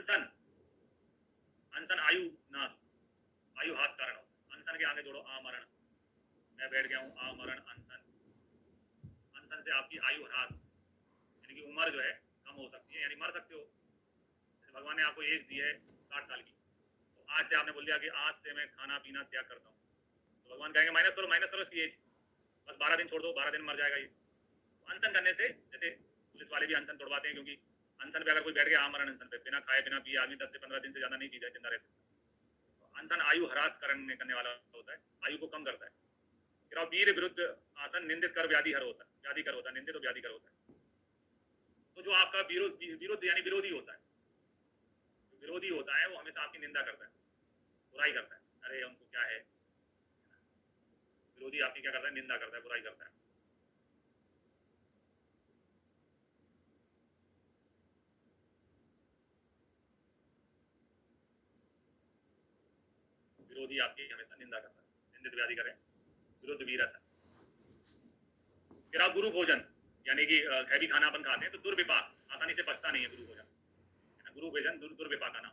अनसन, अनसन आयु नाश, आयु हास कारण होता है। अनसन के आगे जोड़ो आमरण, मैं बैठ गया हूँ आमरण अनसन, अनसन से आपकी आयु ह्रास यानी कि उम्र जो है कम हो सकती है, यानी मर सकते हो। भगवान ने आपको एज दी है 60 साल की, तो आज से आपने बोल दिया कि आज से मैं खाना पीना त्याग करता हूँ, तो भगवान कहेंगे माइनस करो इसकी एज, बस 12 दिन छोड़ दो, 12 दिन मर जाएगा ये। तो अनशन करने से, जैसे पुलिस वाले भी अनशन तोड़वाते हैं, क्योंकि अनशन पे अगर कोई बैठ गया आमरण अनशन पे, बिना खाए बिना पिए आदमी 10 से 15 दिन से ज्यादा नहीं जीता जिंदा रह सकता। तो अनशन आयु ह्रास करने वाला होता है, आयु को कम करता है। फिर वीर विरुद्ध आसन निंदित कर व्याधि हर होता है, व्याधि कर होता है, निंदित और व्याधि कर होता है। तो जो आपका विरुद्ध यानी विरोधी होता है, जो विरोधी होता है वो हमेशा आपकी निंदा करता है, बुराई करता है, अरे उनको क्या है। विरोधी आपकी क्या करता है, निंदा करता है, बुराई करता है। विरोधी आपकी हमेशा निंदा करता है, निंदित व्याधि करें, विरुद्ध वीर आसन। फिर आप गुरु भोजन यानी कि हैवी खाना अपन खाते हैं तो दुर्विपाक, आसानी से पचता नहीं है गुरु भोजन, गुरु भोजन दुर्विपाका नाम,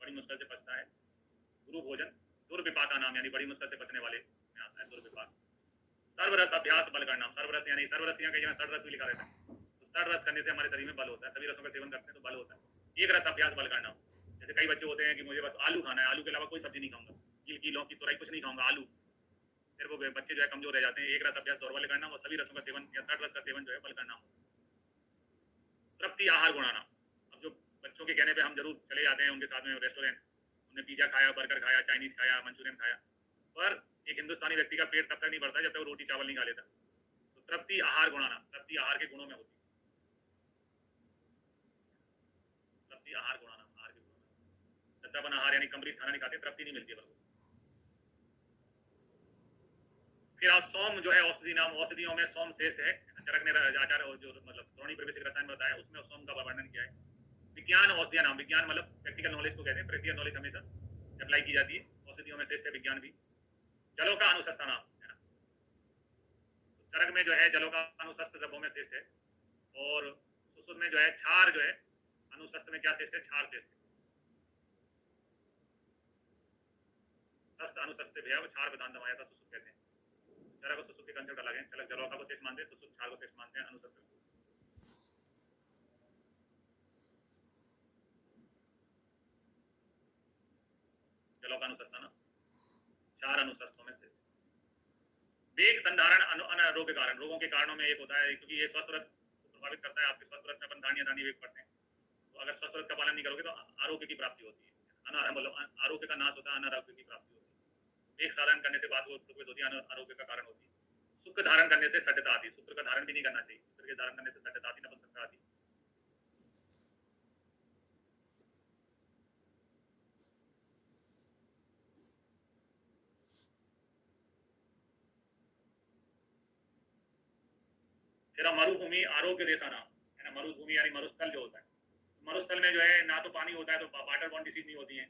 बड़ी मुश्किल से पचता है। गुरु भोजन दुर्विपाका नाम यानी बड़ी मुश्किल से पचने वाले में आता है दुर्विपाक। सर्वरस अभ्यास बल का नाम, सर्वरस यानी सर्वरस यहाँ कहीं सर्वरस भी लिखा रहता है, तो सर्वरस करने से हमारे शरीर में बल होता है, सभी रसों का सेवन करते हैं तो बल होता है। एक रस अभ्यास बल का नाम, जैसे कई बच्चे होते हैं कि मुझे बस आलू खाना है, आलू के अलावा कोई सब्जी नहीं खाऊंगा, गिलकी लौकी तुरई कुछ नहीं खाऊंगा, आलू, फिर वो बच्चे जो है कमजोर रह जाते हैं। एक रस अभ्यास दौड़ वाले करना, और सभी रसों का सेवन या 60 रस का सेवन जो है बल का नाम। तृप्ति आहार गुणाना, अब जो बच्चों के कहने पे हम जरूर चले जाते हैं उनके साथ में रेस्टोरेंट, उन्हें पिज्जा खाया, बर्गर खाया, चाइनीज खाया, मंचूरियन खाया, पर एक हिंदुस्तानी व्यक्ति का पेट तब तक नहीं भरता जब तक वो रोटी चावल नहीं खा लेता। तो तृप्ति आहार गुणाना, तृप्ति आहार के गुणों में होती है, तृप्ति आहार गुणाना, आहार के गुणों में। दत्तापन आहार यानी कंप्लीट खाना नहीं खाते, तृप्ति नहीं मिलती है। फिर आप सोम जो है औषधि नाम, औषधियों में सोम श्रेष्ठ है। चरक ने आचार्य जो मतलब द्रोणी प्रवेशिक रसायन में बताया, उसमें सोम का वर्णन किया है। विज्ञान औषधिया नाम, विज्ञान मतलब प्रैक्टिकल नॉलेज को कहते हैं, प्रैक्टिकल नॉलेज हमेशा अप्लाई की जाती है। औषधियों में श्रेष्ठ है विज्ञान भी। जलों का अनुशस्ता नाम है ना, तो चरक में जो है जलों का अनुशस्त्र द्रव्यों में श्रेष्ठ है, और सुश्रुत में जो है क्षार जो है, अनुशस्त्र में क्या श्रेष्ठ है, क्षार श्रेष्ठ है। शस्त्र अनुशस्त्र भी है, वो क्षार प्रधान दवा ऐसा सुश्रुत कहते हैं। चरक और सुश्रुत के कंसेप्ट अलग है, चरक जलों को श्रेष्ठ मानते हैं, सुश्रुत क्षार को श्रेष्ठ मानते हैं, अनुशस्त्र। जलों का अनुशस्ताना, क्षार अनुशस्त्रों में श्रेष्ठ। वेग संधारण अनारोग्य कारण, रोगों के कारणों में एक होता है, क्योंकि ये स्वस्थ व्रत को प्रभावित करता है। आपके स्वस्थ व्रत में अपन दानी वेग पढ़ते हैं, तो अगर स्वस्थ व्रत का पालन नहीं करोगे तो आरोग्य की प्राप्ति होती है, मतलब आरोग्य का नाश होता है, अनारोग्य की प्राप्ति होती है। वेग साधन करने से बात होती है, आरोग्य का कारण होती है। शुक्र धारण करने से सत्यता आती है, शुक्र का धारण भी नहीं करना चाहिए, शुक्र के धारण करने से सत्यता आती, नपुंसकता आती। फिर मरुभूमि आरोग्य देशा नाम है ना, मरुभूमि यानी मरुस्थल जो होता है, मरुस्थल में जो है ना तो पानी होता है, तो वाटर बॉर्न डिसीज नहीं होती है,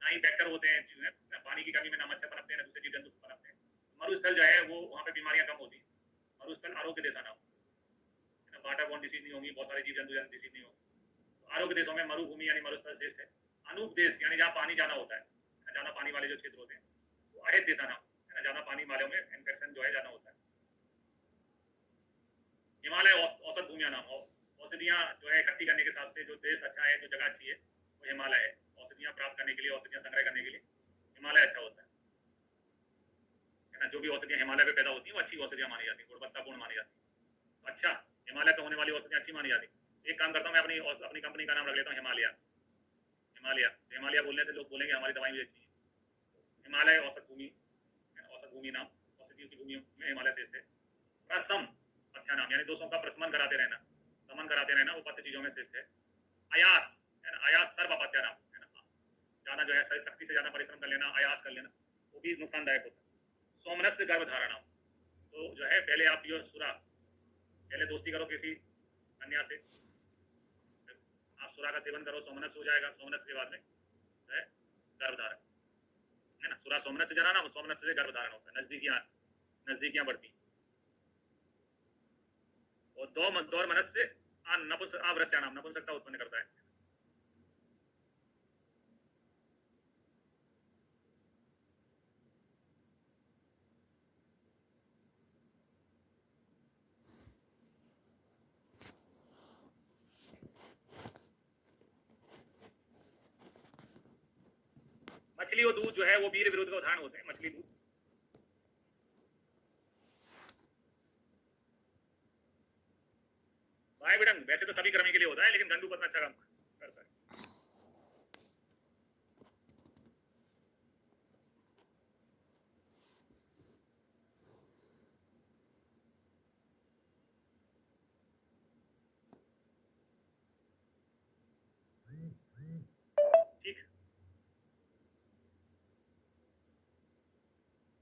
ना ही वेक्टर होते हैं, पानी की कमी में ना मच्छर पनपते हैं, ना दूसरे जीव जंतु पनपते हैं। मरुस्थल जो है वो वहाँ पे बीमारियां कम होती है, मरुस्थल आरोग्य देशा नाम, वाटर बॉर्न डिसीज नहीं होंगी, बहुत सारे जीव जंतु डिसीज नहीं होंगे। तो आरोग्य देशों में मरुभूमि यानी मरुस्थल श्रेष्ठ है। अनूप देश यानी जहाँ पानी ज्यादा होता है, ज्यादा पानी वाले जो क्षेत्र होते हैं, वो अहित देशा नाम है ना, ज्यादा पानी वालों में इन्फेक्शन जो है ज्यादा होता है। हिमालय औसत भूमिया नाम, औषधियाँ जो है इकट्ठी करने के हिसाब से जो देश अच्छा है, जो जगह अच्छी है, वो हिमालय है। औषधियाँ प्राप्त करने के लिए, औषधियाँ संग्रह करने के लिए हिमालय अच्छा होता है ना। जो भी औषधियाँ हिमालय पे पैदा होती हैं वो अच्छी औषधियाँ मानी जाती है, गुणवत्तापूर्ण मानी जाती है। तो अच्छा, हिमालय पे होने वाली औषधियाँ अच्छी मानी जाती है। एक काम करता हूँ, मैं अपनी कंपनी का नाम रख लेता हूँ हिमालय। हिमालय बोलने से लोग बोलेंगे हमारी दवाई भी अच्छी है। हिमालय औसत भूमि नाम, औषधियों की भूमि में हिमालय श्रेष्ठ है। प्रसम पथ्या नाम यानी दोषों का प्रशमन कराते रहना, समन कराते रहना, वो पथ्य चीजों में श्रेष्ठ है। आयास है ना, आयास सर्व अपत्या नाम है ना, ज्यादा जो है शक्ति से ज्यादा परिश्रम कर लेना, आयास कर लेना, वो भी नुकसानदायक होता है। सोमनस्य गर्भधारणा, तो जो है पहले आप पियो सुरा, पहले दोस्ती करो किसी कन्या से, आप सुरा का सेवन करो, सोमनस हो जाएगा, सोमनस के बाद में जो है गर्भधारण है ना। सुरा सोमनस से जरा ना, सोमनस से गर्भधारण होता है, नजदीकियां बढ़ती। और दौर मनस से नपुंसकता उत्पन्न करता है। मछली और दूध जो है वो वीर विरोध का उदाहरण होते हैं, मछली दूध। भाई बेटन वैसे तो सभी कर्मी के लिए होता है, लेकिन गंडू पतना अच्छा काम करता है। ठीक,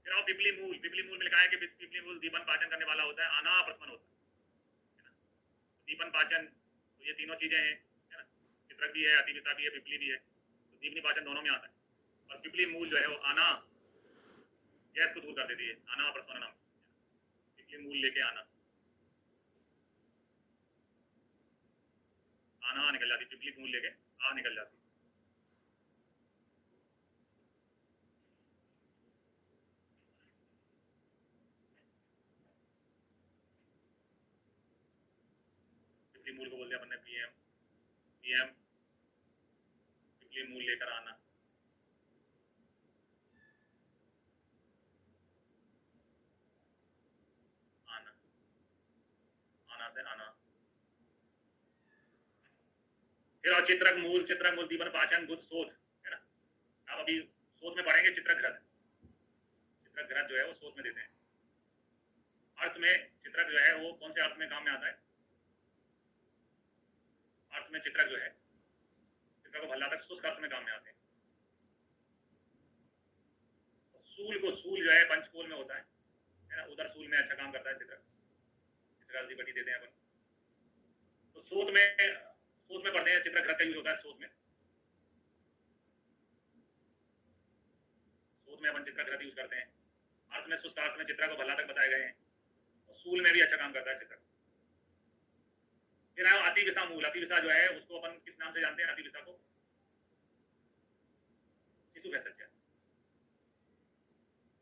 फिर आओ पिपली मूल। पिपली मूल में लिखा है कि पिपली मूल दीपन पाचन करने वाला होता है, आना प्रस्मन होता है ना। दीपन पाचन, तो ये तीनों चीजें हैं, है ना। चित्रक भी है, अतिविसा भी है, पिपली भी है, तो दीपनी पाचन दोनों में आता है। और पिपली मूल जो है वो आना गैस को दूर कर देती है, आना प्रस्मन नाम। पिपली मूल लेके आना निकल जाती, पिपली मूल लेके आ निकल जाती। पिपली मूल को बोल दिया अपन ने पीएम, पीएम पिपली मूल लेकर आना। आना, आना से आना। फिर और चित्रक मूल, चित्रक मूल दीपन पाचन गुद शोध, है ना। आप अभी शोध में पढ़ेंगे चित्रक ग्रंथ, चित्रक ग्रंथ जो है वो शोध में देते हैं। अर्थ में चित्रक जो है वो कौन से अर्थ में काम में आता है? अर्थ में चित्रक जो है, चित्रक को भल्ला तक शुष्क अर्थ में काम में आते हैं। सूल को, सूल जो है पंचकूल में होता है ना, उधर सूल में अच्छा काम करता है चित्रक, चित्रक अधिपति देते हैं अपन। तो शोध में पढ़ते हैं चित्रक ग्रंथ का यूज होता है शोध में। शोध में अपन चित्रक ग्रंथ यूज करते हैं। अर्थ में शुष्क अर्थ में चित्रक को भल्ला तक बताए गए हैं, और सूल में भी अच्छा काम करता है चित्रक। फिर आया अतिविसा मूल। अतिविसा जो है उसको अपन किस नाम से जानते हैं? अतिविसा को शिशु भेषज,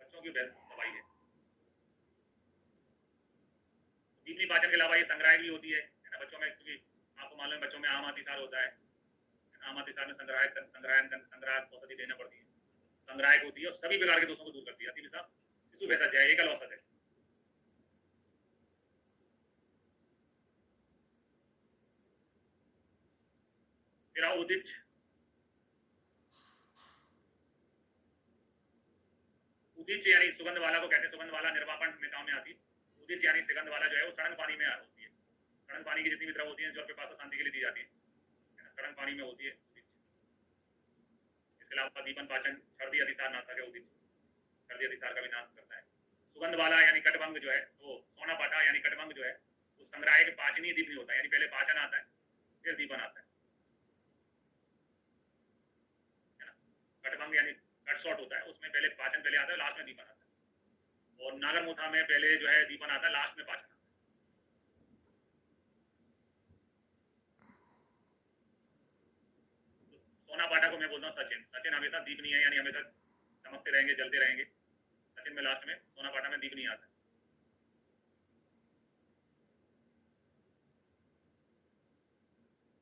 बच्चों की दवाई है। दीपनी पाचन के अलावा ये संग्राहक भी होती है ना बच्चों में, क्योंकि आपको मालूम है बच्चों में आम अतिसार होता है, आम अतिसार में संग्राहक औषधि देना पड़ती है, संग्राहक होती है और सभी प्रकार के दोषों को दूर करती है। अतिविसा शिशु भेषज है, एकल औषध है। फिर आओ उदित। उदित यानी सुगंध वाला को कहते हैं, सुगंध वाला निर्वापन में काम में आती है। उदित यानी सुगंध वाला जो है वो सड़न पानी में होती है। सड़न पानी की जितनी भी द्रव होती है जो आपके पास शांति के लिए दी जाती है, सड़न पानी में होती है। इसके अलावा दीपन पाचन, सर्दी अतिसार नाशक है उदित, सर्दी अतिसार का भी नाश करता है। सुगंध वाला यानी कटभंग जो है, तो सोना पाटा यानी कटभंग जो है वो संग्राहक पाचनीय दीपनी होता है, यानी पहले पाचन आता है फिर दीपन आता है ना। कटभंग यानी कट शॉट होता है, उसमें पहले पाचन पहले आता है, लास्ट में दीपन आता है। और नागर मोथा में पहले जो है दीपन आता है, लास्ट में पाचन आता है। सोना पाटा को मैं बोलता हूँ सचिन। सचिन हमेशा दीपनी है, यानी हमेशा चमकते रहेंगे, जलते रहेंगे। सचिन में लास्ट में, सोना पाटा में दीपनी आता है।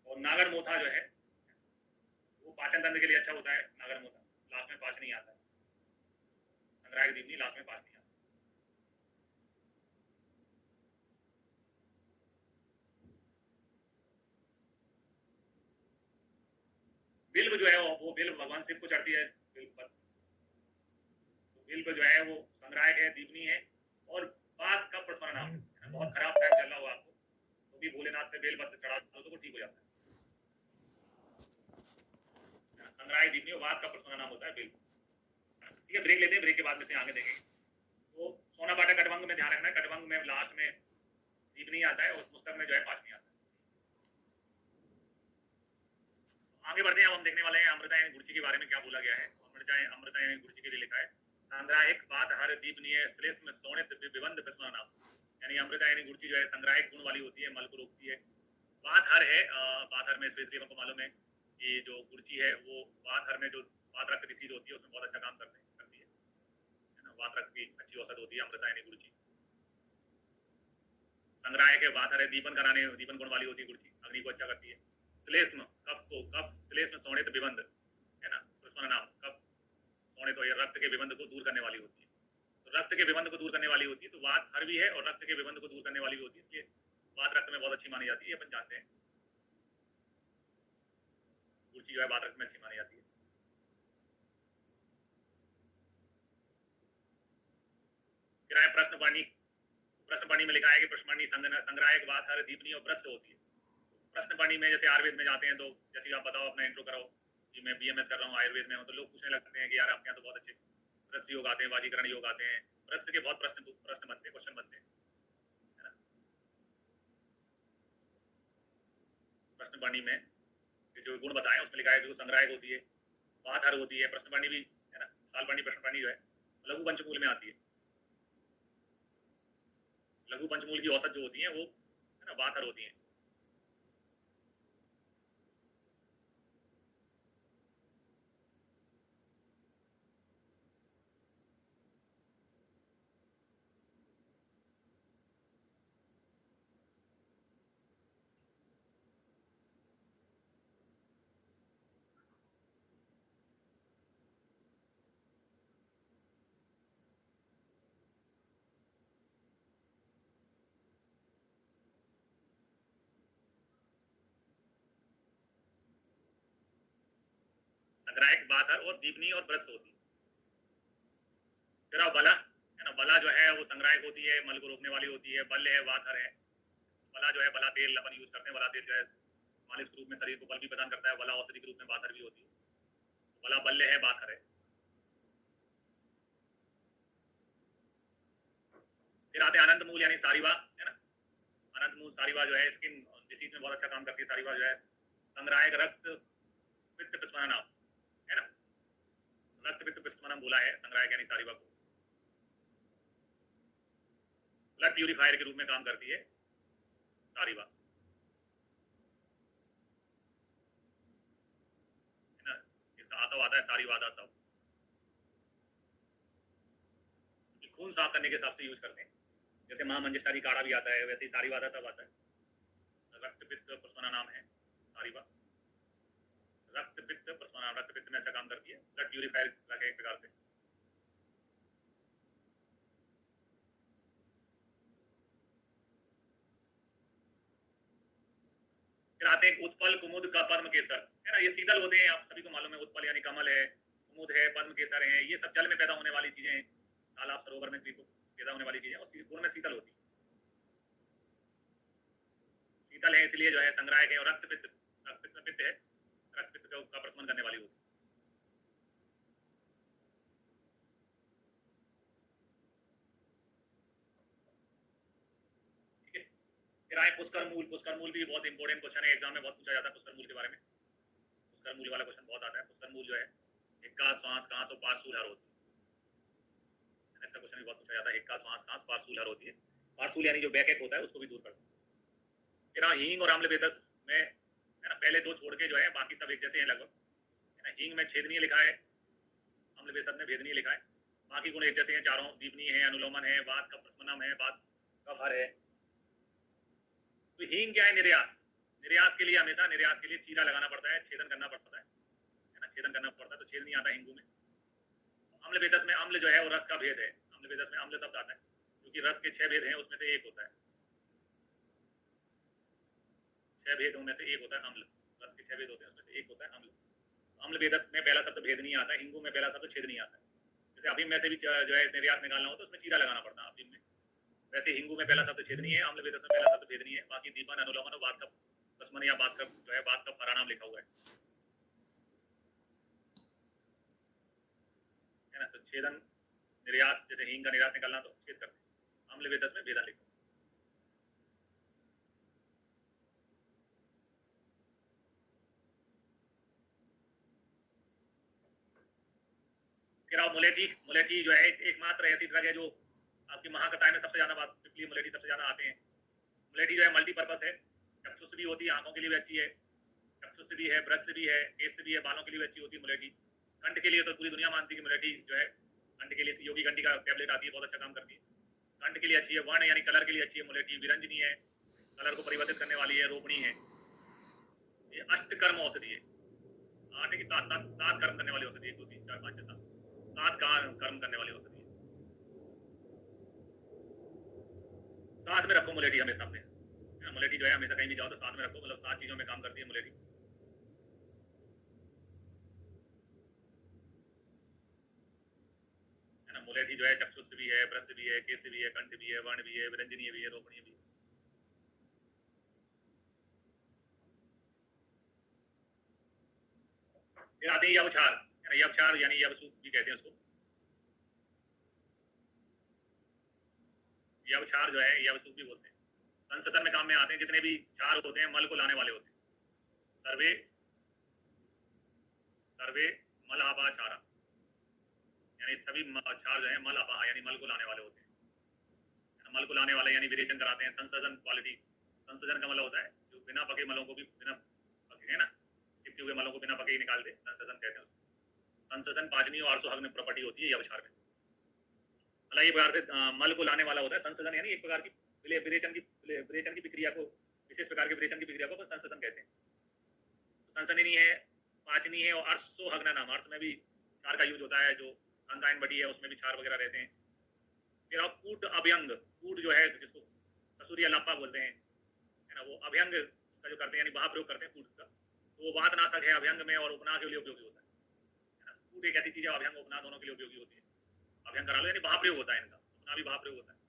और नागर मोथा जो है वो पाचन तंत्र के लिए अच्छा होता है। नागर मोथा लास्ट में पाच नहीं आता है, संग्राहक दीपनी लास्ट में पाच नहीं आता। बिल्व जो है वो बिल्व भगवान शिव को चढ़ती है, बिल्व पर। तो बिल्व जो है वो संग्राहक है, दीपनी है। और बात का प्रस्मरण, बहुत खराब टाइम चल रहा हो आपको तो भी भोलेनाथ पे बेल पत्र चढ़ा दो तो ठीक हो जाता है। संग्राहक दीपनी और बात का प्रस्मरण नाम होता है बिल्व। ठीक है, ब्रेक लेते हैं, ब्रेक के बाद में से आगे देखेंगे। तो सोना पाटा कटभंग में ध्यान रखना है, कटभंग में लास्ट में दीपनी आता है और पुस्तक में जो है पाच नहीं आता है। आगे बढ़ते हैं, अब हम देखने वाले हैं अमृता यानी गुरुजी के बारे में क्या बोला गया है। अमृता यानी गुरुजी के लिए लिखा है, संग्राहक बात हर दीपनीय श्लेष में सोनित विबंध विस्मरण। यानी अमृता यानी गुरुजी जो है संग्राहक गुण वाली होती है, मल को रोकती है। बात हर है, बात हर में स्पेशली हमको मालूम है कि जो गुरुजी है वो बात हर में जो बात रक्त डिसीज होती है उसमें बहुत अच्छा काम करती है ना। बात रक्त की अच्छी औषध होती है अमृता यानी गुरुजी। संग्राहक है, बात हर है, दीपन कराने, दीपन गुण वाली होती है गुरुजी, अग्नि को अच्छा करती है। श्लेष्म कफ को, कफ श्लेष्म सोनित विबंध है ना, दुश्मन नाम कफ कौन है, तो ये रक्त के विबंध को दूर करने वाली होती है। तो रक्त के विबंध को दूर करने वाली होती है, तो वात हर भी है और रक्त के विबंध को दूर करने वाली भी होती है, इसलिए वात रक्त में बहुत अच्छी मानी जाती है, ये अपन जानते हैं। तुलसी जो है वात रक्त में अच्छी मानी जाती है। फिर आए प्रश्न पानी। प्रश्न पानी में लिखा है कि प्रश्न पानी संग्राहक वात हर दीपनी और ब्रश से होती है। प्रश्न पानी में जैसे आयुर्वेद में जाते हैं तो जैसे आप बताओ, अपना इंट्रो कराओ कि मैं बीएमएस कर रहा हूँ, आयुर्वेद में हूँ, तो लोग पूछने लगते हैं कि यार आपके यहाँ तो बहुत अच्छे ब्रश योग आते हैं, वाजीकरण योग आते हैं, ब्रश के बहुत प्रश्न बनते हैं, क्वेश्चन बनते हैं, है ना। प्रश्न पानी में जो गुण बताए उसमें लिखा है कि संग्राहक होती है, वात हर होती है, प्रश्न पानी भी है ना, साल पानी प्रश्न पानी जो है लघु पंचमूल में आती है। लघु पंचमूल की औसत जो होती है वो है ना वात हर होती है। संग्राहक वात हर और दीपनी और ब्रश होती है। फिर अब बला है ना, बला जो है वो संग्राहक होती है, मल को रोकने वाली होती है। बल है, वात हर है। बला जो है, बला तेल अपन यूज करते हैं, बला तेल जो है मालिश के रूप में शरीर को बल भी प्रदान करता है, बला औषधि के रूप में बात हर भी होती है। बला बल्य है, बात हर है। फिर आते हैं अनंत मूल यानी सारीवा, है ना। अनंत मूल सारीवा जो है स्किन डिसीज में बहुत अच्छा काम करती है। सारीवा जो है संग्राहक रक्त पित्त पिस्मना, है ना। रक्त पित्त पिस्मना बोला है संग्राहक यानी सारीवा को। ब्लड प्यूरिफायर के रूप में काम करती है सारीवा, है ना। इसका आसव आता है सारीवाद आसव, खून साफ करने के हिसाब से यूज करते हैं। जैसे महामंजस्टारी काढ़ा भी आता है, वैसे ही सारीवादा सब आता है। रक्त पित्त प्रस्मना नाम है सारीवा। रक्त पित्त प्रस्मना, रक्त पित्त में अच्छा काम करती है, ब्लड प्यूरिफायर लगे एक प्रकार से। फिर आते हैं उत्पल, कुमुद का पद्म केसर, है ना। ये शीतल होते हैं, आप सभी को मालूम है। उत्पल यानी कमल है, कुमुद है, पद्म केसर है, ये सब जल में पैदा होने वाली चीजें हैं, तालाब सरोवर में पैदा होने वाली चीजें, और गुण में शीतल होती है, शीतल है, इसलिए जो है संग्राहक है। और रक्त पित्त, रक्त पित्त में पित्त है, रक्त पित्त का प्रशमन करने वाली होती है। ठीक है। फिर आए पुष्कर मूल। पुष्कर मूल भी बहुत इंपॉर्टेंट क्वेश्चन है, एग्जाम में बहुत पूछा जाता है पुष्कर मूल के बारे में। पुष्कर मूल वाला क्वेश्चन बहुत आता है। पुष्कर मूल जो है हिक्का श्वास कांस और पार्श्वूल हर होती है, ऐसा क्वेश्चन भी बहुत पूछा जाता है। हिक्का श्वास कांस पार्श्वूल हर होती है। पार्श्वूल यानी जो बैक होता है उसको भी दूर करता है। फिर हींग और आम्ल वेदस में, है ना, पहले दो छोड़ के जो है बाकी सब एक जैसे हैं लगभग, है ना। हींग में छेदनीय लिखा है, आम्ल वेदस में भेदनीय लिखा है, बाकी गुण एक जैसे हैं चारों। दीपनीय है, अनुलोमन है, वात का प्रशमनम है, वात का भर है। तो हींग क्या है? निर्यास। निर्यास के लिए हमेशा निर्यास के लिए चीरा लगाना पड़ता है, छेदन करना पड़ता है ना, छेदन करना पड़ता है, तो छेद नहीं आता हिंगू में। अम्ल वेदस में अम्ल जो है वो रस का भेद है। अम्ल वेदस में अम्ल शब्द आता है क्योंकि रस के 6 भेद हैं, उसमें से एक होता है, 6 भेदों में से एक होता है अम्ल। रस के 6 भेद होते हैं, उसमें से एक होता है अम्ल। अम्ल वेदस में पहला शब्द भेद नहीं आता है, हिंगू में पहला शब्द छेद नहीं आता है। जैसे अभी में से भी जो है निर्यास निकालना हो तो उसमें चीरा लगाना पड़ता है अभी में, वैसे हिंगू में पहला शब्द छेद नहीं है, अम्ल वेदस में पहला शब्द भेद नहीं है। बाकी दीपन, अनुलोमन और बात का प्रशमन या बात का जो है बात का फरानाम लिखा हुआ है ना। तो छेदन निर्यास, जैसे हींग का निर्यास निकालना तो छेद करते हैं, अम्ल वेदस में भेदन लिखा। फिर आप मुलेठी। मुलेठी जो है एकमात्र ऐसी ड्रग है जो आपकी महाकसाय में सबसे ज्यादा बात, पिपली मुलेठी सबसे ज्यादा आते हैं। मुलेठी जो है मल्टीपर्पज है, चक्षुष भी होती है, आंखों के लिए भी अच्छी है, चक्षुष से भी है, ब्रश से भी है, केस से भी है, बालों के लिए भी अच्छी होती है मुलेठी। कंठ के लिए तो पूरी दुनिया मानती है कि मुलेठी जो है, कंठ के लिए योगी कंठी का टैबलेट आती है, बहुत अच्छा काम करती है, कंठ के लिए अच्छी है। वर्ण यानी कलर के लिए अच्छी है मुलेठी। विरंजनी है, कलर को परिवर्तित करने वाली है। रोपणी है, ये अष्टकर्म औषधि है, 8 की 7 कर्म करने वाली औषधि है, 1 2 3 4 5 6 7 सात कर्म करने वाली औषधि है। साथ में रखो मुलेठी हमेशा अपने, मुलेठी जो है हमेशा कहीं भी जाओ तो साथ में रखो, मतलब 7 चीजों में काम करती है मुलेठी। है ना, मुलेठी जो है चक्षुष भी है, ब्रश भी है, केस भी है, कंठ भी है, वर्ण भी है, विरंजनीय भी है, रोपणीय भी है। फिर आते हैं यवक्षार, यवक्षार यानी यवसूक भी कहते हैं उसको। यवक्षार जो है यवसूक भी बोलते हैं। संससन में काम में आते हैं, जितने भी क्षार होते हैं मल को लाने वाले होते हैं। सर्वे सर्वे मल आपाचारा, यानी सभी क्षार जो है मल अपा यानी मल को लाने वाले होते हैं। मल को लाने वाले यानी विरेचन कराते हैं। संसर्जन क्वालिटी, संसर्जन का मतलब होता है जो बिना पके मलों को भी, बिना पके है ना, चिपके हुए मलों को बिना पके ही निकाल दे, संसर्जन कहते हैं उसको। संसर्जन पाचनीय और सुहाग्न प्रॉपर्टी होती है यवक्षार में। मतलब एक प्रकार से मल को लाने वाला होता है संसर्जन, यानी एक प्रकार की विरेचन की प्रक्रिया को, विशेष प्रकार के विरेचन की प्रक्रिया को संसर्जन कहते हैं। संसर्जनीय है, पाचनीय है और अर्शोहग्न नाम, अर्श में भी क्षार का यूज होता है, जो अंगायन बटी है उसमें भी क्षार वगैरह रहते हैं। फिर आप कूट अभ्यंग, कूट जो है जिसको कसूरिया लापा बोलते हैं, है ना, वो अभ्यंग उसका जो करते हैं, यानी वहां प्रयोग करते हैं कूट का, तो वो वात नाशक है अभ्यंग में और उपनाह के लिए उपयोगी होता है ना। कूट एक ऐसी चीज है, अभ्यंग उपनाह दोनों के लिए उपयोगी होती है। अभ्यंग करा लो यानी वहां प्रयोग होता है इनका, उपनाह भी वहां प्रयोग होता है।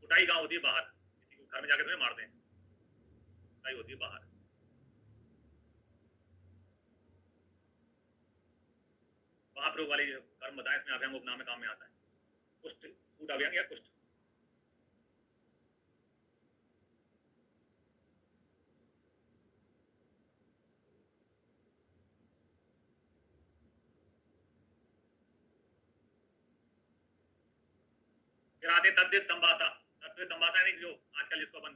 कुटाई गाँव होती है बाहर, किसी को घर में जाकर तुम्हें मारते हैं, कुटाई होती है बाहर। वहां प्रयोग वाली कर्म बताए इसमें अभ्यंग उपनाह में काम में आता है। कुष्ठ, कूट अभ्यंग या कुष्ठ। फिर आते तद्दित संभाषा, तद्दित संभाषा यानी जो आजकल जिसको अपन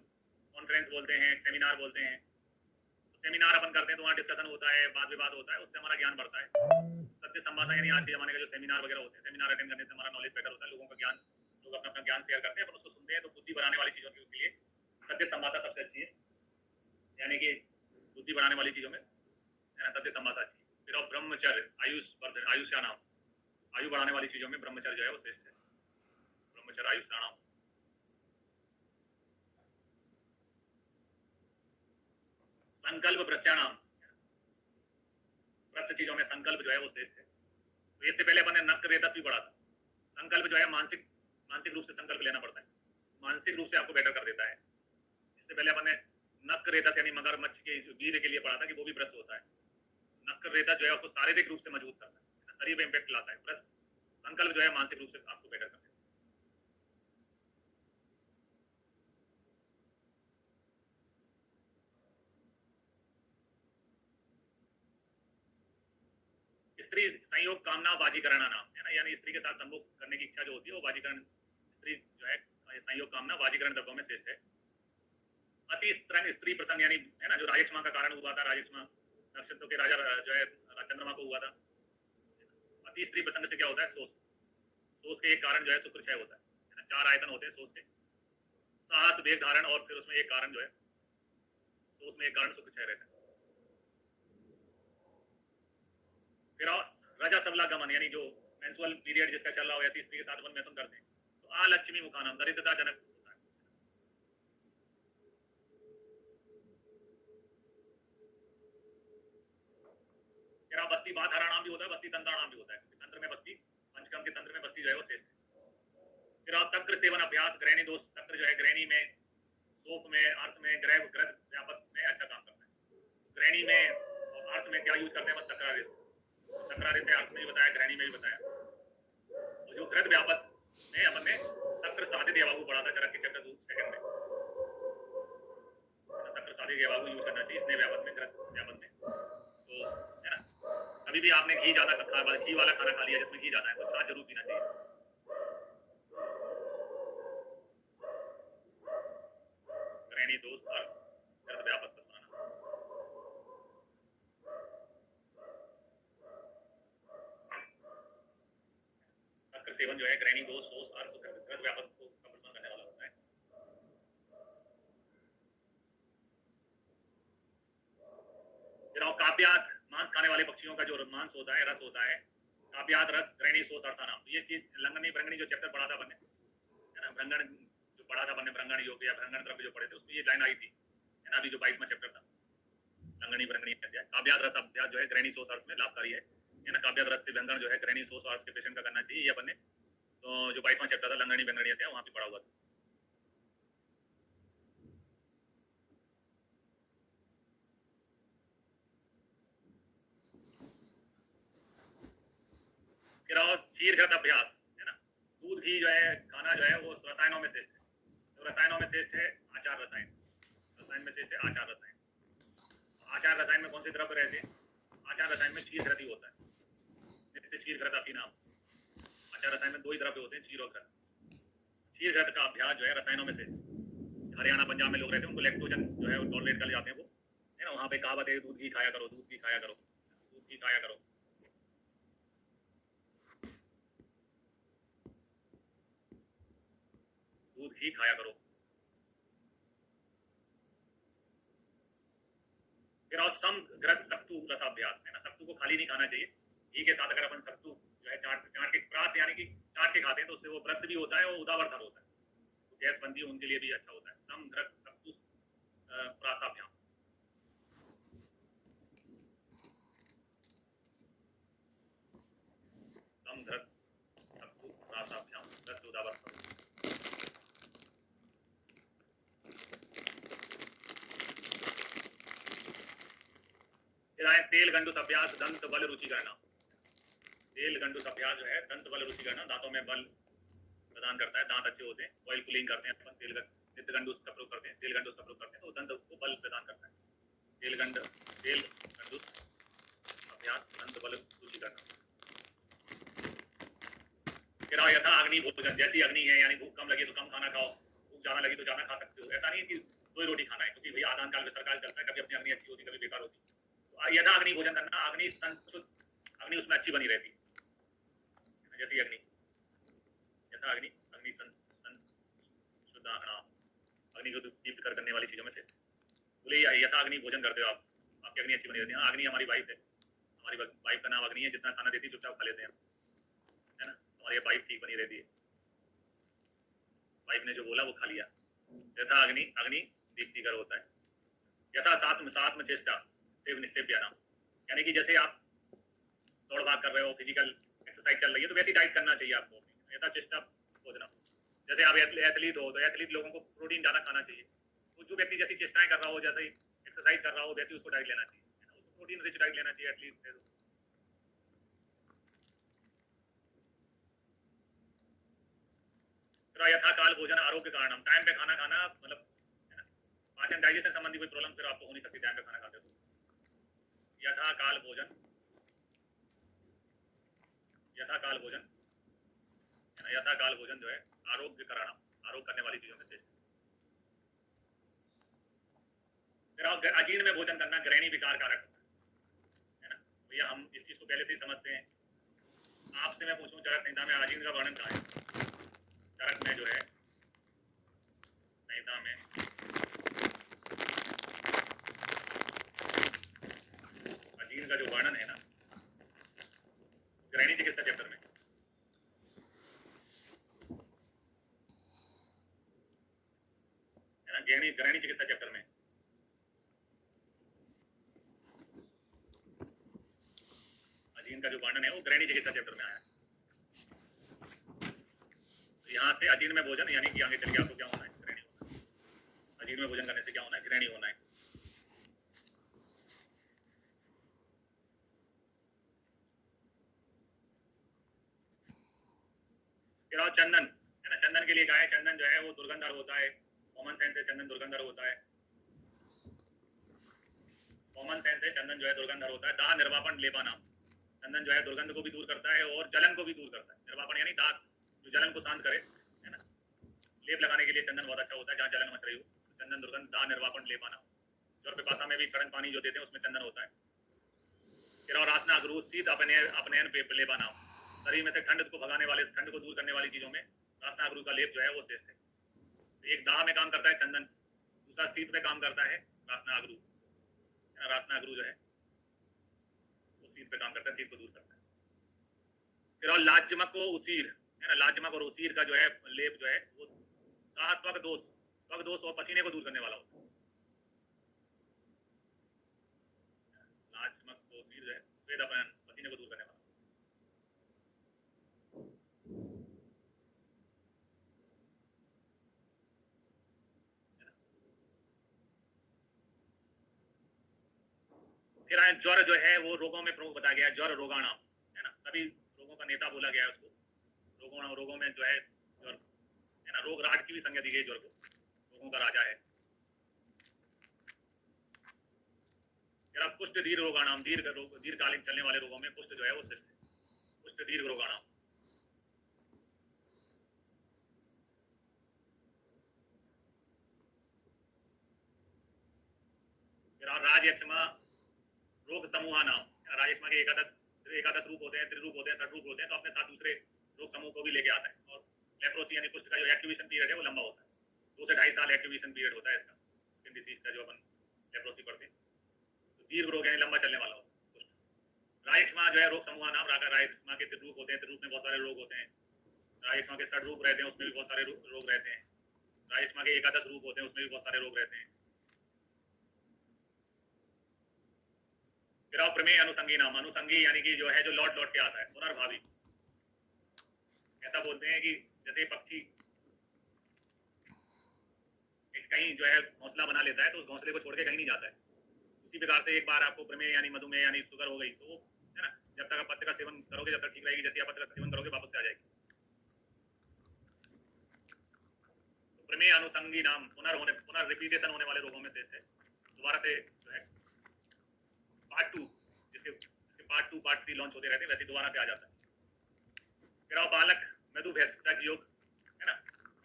कॉन्फ्रेंस बोलते हैं, सेमिनार बोलते हैं, तो सेमिनार अपन करते हैं तो वहाँ डिस्कशन होता है, वाद विवाद होता है, उससे हमारा ज्ञान बढ़ता है। तद्दित संभाषा यानी आज के जमाने का जो सेमिनार वगैरह होते हैं, सेमिनार अटेंड करने से हमारा नॉलेज बेटर होता है, लोगों का ज्ञान, लोग अपना अपना ज्ञान शेयर करते हैं, अपन उसको सुनते हैं, तो बुद्धि बढ़ाने वाली चीजों के लिए तद्दित संभाषा सबसे अच्छी है, यानी कि बुद्धि बढ़ाने वाली चीजों में, है ना, तद्दित संभाषा अच्छी है। फिर और ब्रह्मचर्य, आयुष वर्धन, आयुष्यानाम, आयु बढ़ाने वाली चीजों में ब्रह्मचर्य जो है वो श्रेष्ठ है। ब्रह्मचर्य आयुष्यानाम। संकल्प प्रत्यानाम, प्रस्त चीजों में संकल्प जो है वो श्रेष्ठ है। तो इससे पहले अपन ने नक्क रेतस भी पढ़ा था। संकल्प जो है मानसिक मानसिक रूप से संकल्प लेना पड़ता है, मानसिक रूप से आपको बेटर कर देता है। इससे पहले अपन ने नक्क रेतस यानी मगरमच्छ के वीर्य के लिए पढ़ा था कि वो भी भ्रष्ट होता है। नक्क रेतस जो है आपको शारीरिक रूप से मजबूत करता है, शरीर में इम्पैक्ट लाता है। प्लस संकल्प जो है मानसिक रूप से आपको बेटर करता है। स्त्री संयोग कामना बाजीकरण नाम, है ना, यानी स्त्री के साथ संभोग करने की इच्छा जो होती है वो बाजीकरण, स्त्री जो है संयोग कामना बाजीकरण द्रव्यों में श्रेष्ठ है। अति स्त्रंग स्त्री प्रसंग, यानी है ना, जो राजक्षमा का कारण हुआ था, राजक्षमा नक्षत्र के राजा जो है चंद्रमा को हुआ था। अति स्त्री प्रसंग से क्या होता है, शोष, शोष के एक कारण जो है शुक्र क्षय होता है ना। 4 आयतन होते हैं शोष के, साहस, वेग धारण, और फिर उसमें एक कारण जो है शोष में एक कारण शुक्र क्षय रहता है। फिर रजा सबला गमन, यानी जो मेंस्ट्रुअल पीरियड जिसका चल रहा हो, ऐसी स्त्री के साथ अपन मैथुन करते हैं तो अलक्ष्मी मुखानम, दरिद्रता जनक होता है। फिर बस्ती बाधाराणाम भी होता है, बस्ती तंत्राणाम भी होता है, तंत्र में बस्ती, पंचकर्म के तंत्र में बस्ती जो है वो श्रेष्ठ है। फिर तक्र सेवन अभ्यास, ग्रहणी दोष, तक्र जो है ग्रहणी में, सोप में, अर्श में, ग्रह ग्रह व्यापक में अच्छा काम करता है। ग्रहणी में और अर्श में क्या यूज करते हैं, तकरारे से, तकरारे से अर्श में भी बताया, ग्रहणी में भी बताया। और जो ग्रह व्यापक में अपन ने तक्र साधे देवागु पढ़ा था चरक के चक्र 2 सेकंड में, तक्र साधे देवागु यूज करना चाहिए इसने व्यापक में, ग्रह व्यापक में। तो है ना, कभी भी आपने घी ज्यादा खा, घी वाला खाना खा लिया जिसमें घी ज्यादा है तो छाछ जरूर पीना चाहिए। ग्रहणी दोष अर्श ग्रह व्यापक का सुनाना। तक्र सेवन जो है ग्रहणी दोष, सोस, अर्श, ग्रह व्यापक को प्रसन्न करने वाला होता है। काव्यात, मांस खाने वाले पक्षियों का जो मांस होता है, रस होता है, काव्याद रस ग्रहणी सो सरसाना, ये चीज लंगनी भ्रंगणी जो चैप्टर पढ़ा था बने, है ना, भ्रंगण जो पढ़ा था बने, भ्रंगण योग या भ्रंगण द्रव्य जो पढ़े थे उसमें ये लाइन आई थी, है ना, अभी जो 22वां चैप्टर था लंगनी भ्रंगणी अध्याय। काव्याद रस अभ्यास जो है ग्रहणी सो सरस में लाभकारी है ना, काव्याद रस से व्यंजन जो है ग्रहणी सो सरस के पेशेंट का करना चाहिए, ये अपन ने तो जो 22वां चैप्टर था लंगनी भ्रंगणी अध्याय वहां पे पढ़ा हुआ था। फिर और क्षीर घृत अभ्यास, है ना, दूध घी जो है खाना जो है वो रसायनों में श्रेष्ठ है, तो रसायनों में श्रेष्ठ है आचार रसायन, रसायन में श्रेष्ठ है आचार रसायन। आचार रसायन में कौन से द्रव्य रहते हैं? आचार रसायन में क्षीर घृत ही होता है, नित्य क्षीर घृत असी नाम। आचार रसायन में दो ही द्रव्य होते हैं, क्षीर और घृत। क्षीर घृत का अभ्यास जो है रसायनों में से, हरियाणा पंजाब में लोग रहते हैं उनको लैक्टोजन जो है वो टॉलरेट कर जाते हैं, वो है ना, वहां पे कहावत है दूध घी खाया करो, दूध घी खाया करो, दूध घी खाया करो। दूध घी खाया करो। फिर और सम घृत सत्तू रसाभ्यास, है ना, सत्तू को खाली नहीं खाना चाहिए, घी के साथ अगर अपन सत्तू जो है चाट चाट के प्रास यानी कि चाट के खाते हैं तो उससे वो ब्रश भी होता है और उदावर्धन होता है, तो गैस बनती है उनके लिए भी अच्छा होता है। सम घृत सत्तू प्रासाभ्याम, सम घृत सत्तू प्रासाभ्याम, ब्रश उदावर्धन। फिर आए तेल गंडूस अभ्यास दंत बल रुचि करना। तेल गंडूस अभ्यास जो है दंत बल रुचि करना, दांतों में बल प्रदान करता है, दांत अच्छे होते हैं, ऑयल पुलिंग करते हैं अपन, तेल नित्य गंडूस का प्रयोग करते हैं, तेल गंडूस का प्रयोग करते हैं तो दंत को बल प्रदान करता है। तेल गंडूस अभ्यास दंत बल रुचि करना। फिर यथा अग्नि भोजन, जैसी अग्नि है यानी भूख कम लगी तो कम खाना खाओ, भूख ज्यादा लगी तो ज्यादा खा सकते हो, ऐसा नहीं है कि दो ही रोटी खाना है, क्योंकि भैया आदान काल में सरकार चलता है, कभी अपनी अग्नि अच्छी होती कभी बेकार होती, तो यथा अग्नि भोजन करना, अग्नि संशुद्ध, अग्नि उसमें अच्छी बनी रहती है, जैसी अग्नि यथा अग्नि, अग्नि शुद्ध अग्नि को दीप्त करने वाली चीजों में से बोले यथा अग्नि भोजन करते हो आप, आपकी अग्नि अच्छी बनी रहती है। हाँ, अग्नि हमारी वाइफ है, हमारी वाइफ का नाम अग्नि है, जितना खाना देती है चुपचाप खा लेते हैं, है ना, हमारी वाइफ ठीक बनी रहती है, वाइफ ने जो बोला वो खा लिया। यथा अग्नि, अग्नि दीप्तिकर होता है। यथा सात्म चेष्टा सेव निषेध प्यारा, यानी कि जैसे आप दौड़ भाग कर रहे हो, फिजिकल एक्सरसाइज चल रही है तो वैसी डाइट करना चाहिए आपको। यथा चेष्टा भोजना, जैसे आप एथलीट हो तो एथलीट लोगों को प्रोटीन ज़्यादा खाना चाहिए, तो जो व्यक्ति जैसी चेष्टाएं कर रहा हो, जैसे एक्सरसाइज कर रहा हो, वैसी उसको डाइट लेना चाहिए, उसको प्रोटीन रिच डाइट लेना चाहिए एथलीट से। यथा काल भोजन आरोग्य कारणम, टाइम पे खाना खाना, मतलब है ना, पाचन डाइजेशन संबंधी कोई प्रॉब्लम फिर आपको हो नहीं सकती टाइम पे खाना खाते तो। यथा काल भोजन, यथा काल भोजन, यथा काल भोजन जो है आरोग्य कराना, आरोग्य करने वाली चीजों में से। फिर आप अजीर्ण में भोजन करना ग्रहणी विकार कारक है ना, भैया हम इस चीज को पहले से ही समझते हैं। आपसे मैं पूछूं चरक संहिता में अजीर्ण का वर्णन कहाँ है? चरक में जो है संहिता में अजीर्ण का जो वर्णन है ना, ग्रहणी चिकित्सा चैप्टर में, है ना, ग्रहणी चिकित्सा चैप्टर में अजीर्ण का जो वर्णन है वो ग्रहणी चिकित्सा चैप्टर में आया है। तो यहाँ से अजीर्ण में भोजन यानी कि आगे चल के आपको क्या होना है? ग्रहणी होना है। अजीर्ण में भोजन करने से क्या होना है? ग्रहणी होना है। फिर और चंदन, है ना, चंदन के लिए कहा है, चंदन जो है वो दुर्गंधर होता है, कॉमन सेंस है चंदन दुर्गंधर होता है, कॉमन सेंस है चंदन जो है दुर्गंधर होता है। दाह निर्वापन लेपाना, चंदन जो है दुर्गंध को भी दूर करता है और जलन को भी दूर करता है। निर्वापन यानी दाग, जो जलन को शांत करे, है ना, लेप लगाने के लिए चंदन बहुत अच्छा होता है जहाँ जलन मच रही हो, चंदन दुर्गंध। दाह निर्वापन लेपाना, जो पिपासा में भी चरण पानी जो देते हैं उसमें चंदन होता है। फिर और आसना अगरू शीत अपनयन लेपाना, शरीर में से ठंड को भगाने वाले, ठंड को दूर करने वाली चीजों में रासना अगरू का लेप जो है वो श्रेष्ठ है। एक दाह में काम करता है चंदन, दूसरा शीत में काम करता है रासना अगरू, रासना अगरू जो है वो शीत पे काम करता है, शीत को दूर करता है। फिर और लाजमक व उसीर है ना, लाजमक और उसीर का जो है लेप जो है वो त्वक दोष और पसीने को दूर करने वाला होता है। लाजमक व उसीर जो है स्वेद अपहरण पसीने को दूर करने वाला। फिर आए ज्वर जो है वो रोगों में प्रमुख बताया गया, ज्वर रोगाणाम है ना, सभी रोगों का नेता बोला गया है उसको। रोगों में जो है ज्वर है ना, रोग राज की भी संज्ञा दी गई ज्वर को, रोगों का राजा है। फिर अब कुष्ठ दीर्घ रोगाणाम, दीर्घकालीन चलने वाले रोगों में कुष्ठ जो है वो श्रेष्ठ है, कुष्ठ दीर्घ रोगाणाम। फिर राजयक्ष्मा रोग समूह नाम, राजयक्ष्मा के एकादश रूप होते हैं, त्रिरूप होते हैं, षट रूप होते हैं, तो अपने साथ दूसरे रोग समूह को भी लेके आता है। और लेप्रोसी यानी कुष्ठ का जो एक्टिवेशन पीरियड है वो लंबा होता है, 2 से 2.5 साल एक्टिवेशन पीरियड होता है इसका, स्किन डिसीज का जो अपन लेप्रोसी पढ़ते हैं। तो दीर्घ रोग यानी लंबा चलने वाला होता है कुष्ठ। राजयक्ष्मा जो है रोग समूह नाम, राजयक्ष्मा के त्रिरूप होते हैं, त्रिरूप में बहुत सारे रोग होते हैं। राजयक्ष्मा के षट रूप रहते हैं, उसमें भी बहुत सारे रोग रहते हैं। राजयक्ष्मा के एकादश रूप होते हैं, उसमें भी बहुत सारे रोग रहते हैं। फिर प्रमेय अनुसंगी नाम, अनुसंगी यानी कि जो है जो लौट लौट के आता है, पुनर्भावी। ऐसा बोलते हैं कि जैसे पक्षी कहीं जो है घोंसला बना लेता है तो उस घोंसले को छोड़ के कहीं नहीं जाता है, उसी प्रकार से एक बार आपको प्रमेय यानी मधुमेह यानी शुगर हो गई तो है ना, जब तक आप पत्ते का सेवन करोगे जब तक ठीक रहेगी, जैसे आप पत्ते का सेवन करोगे वापस से आ जाएगी। तो प्रमेय अनुसंगी नाम पुनर्रिपीटेशन होने वाले रोगों में श्रेष्ठ है। दोबारा से जो है पार्ट 2 जिसके पार्ट 2 पार्ट 3 लॉन्च होते रहते हैं, वैसे दोबारा से आ जाता है। फिर आप बालक मधु भेषज योग है ना,